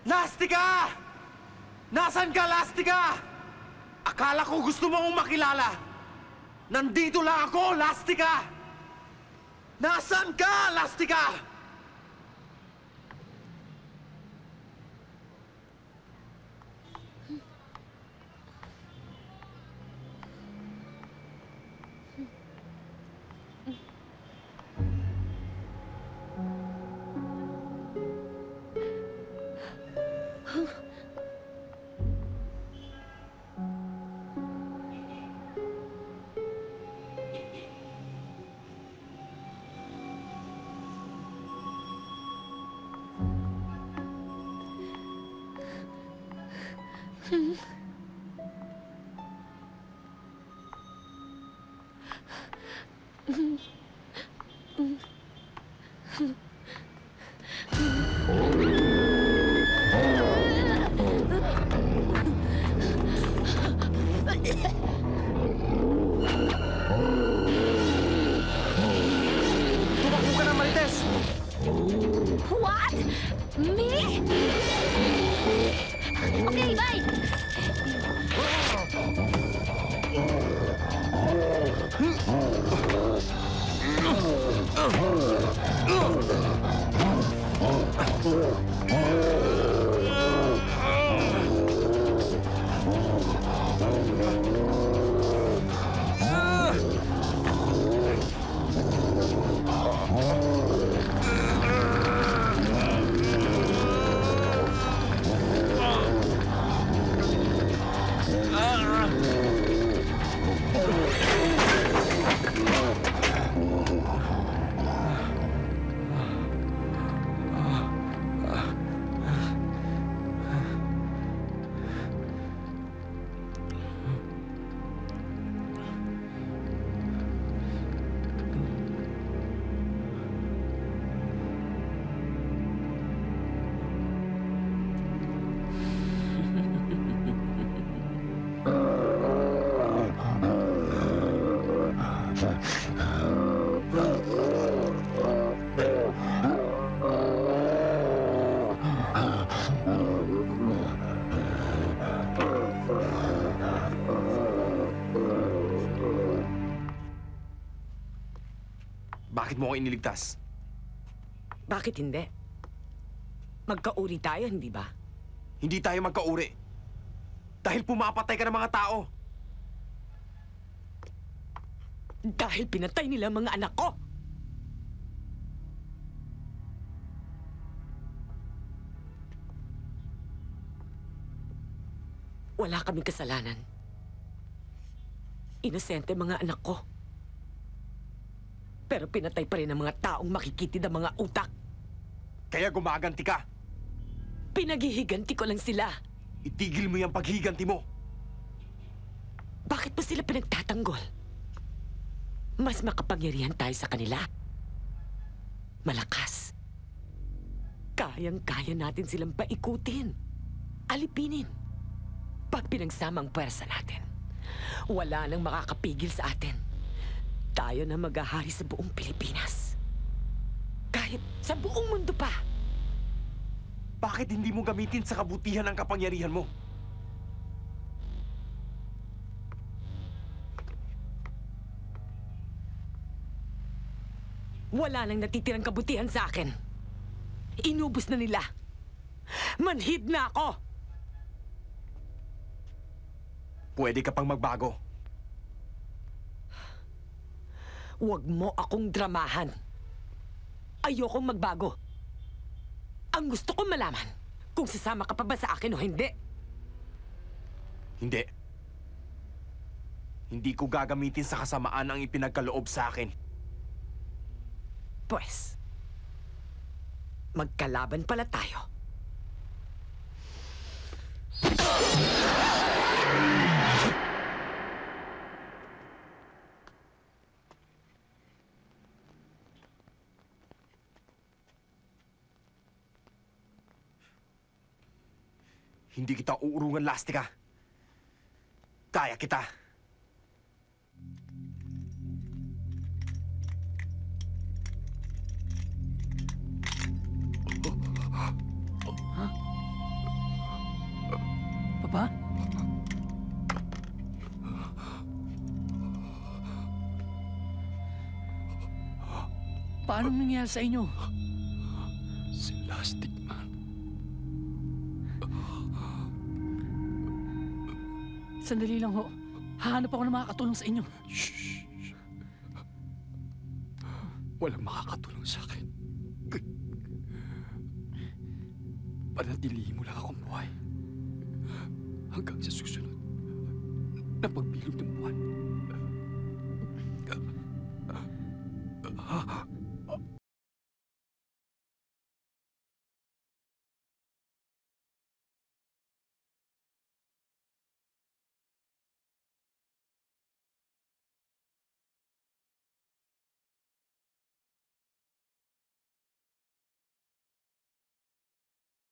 Lastika! Nasaan ka, Lastika? Akala ko gusto mo akong makilala. Nandito lang ako, Lastika! Nasaan ka, Lastika? Tumakbo ka na, Marites! What? Me? Okay, bye! Bakit mo ako iniligtas? Bakit hindi? Magkauri tayo, hindi ba? Hindi tayo magkauri. Dahil pumapatay ka ng mga tao. Dahil pinatay nila ang mga anak ko! Wala kaming kasalanan. Inosente mga anak ko. Pero pinatay pa rin ang mga taong makikitid ang mga utak. Kaya gumaganti ka. Pinaghihiganti ko lang sila. Itigil mo yung paghiganti mo. Bakit pa sila pinagtatanggol? Mas makapangyarihan tayo sa kanila. Malakas. Kayang-kaya natin silang paikutin. Alipinin. Pag pinagsama ang pwersa natin, wala nang makakapigil sa atin. Tayo na maghahari sa buong Pilipinas. Kahit sa buong mundo pa. Bakit hindi mo gamitin sa kabutihan ang kapangyarihan mo? Wala nang natitirang kabutihan sa akin. Inubos na nila. Manhid na ako! Pwede ka pang magbago. Huwag mo akong dramahan. Ayokong magbago. Ang gusto kong malaman, kung sasama ka pa ba sa akin o hindi. Hindi. Hindi ko gagamitin sa kasamaan ang ipinagkaloob sa akin. Pues, magkalaban pala tayo. Hindi kita uurungan, Lastika. Kaya kita. ba? Paano nangyari sa inyo? Si Lastic Man. Sandali lang ho. Hahanap ako ng makakatulong sa inyo. Shh! Walang makakatulong sa akin. Panatilihin mo lang akong buhay. Hanggang sa susunod na pagbilog ng buwan.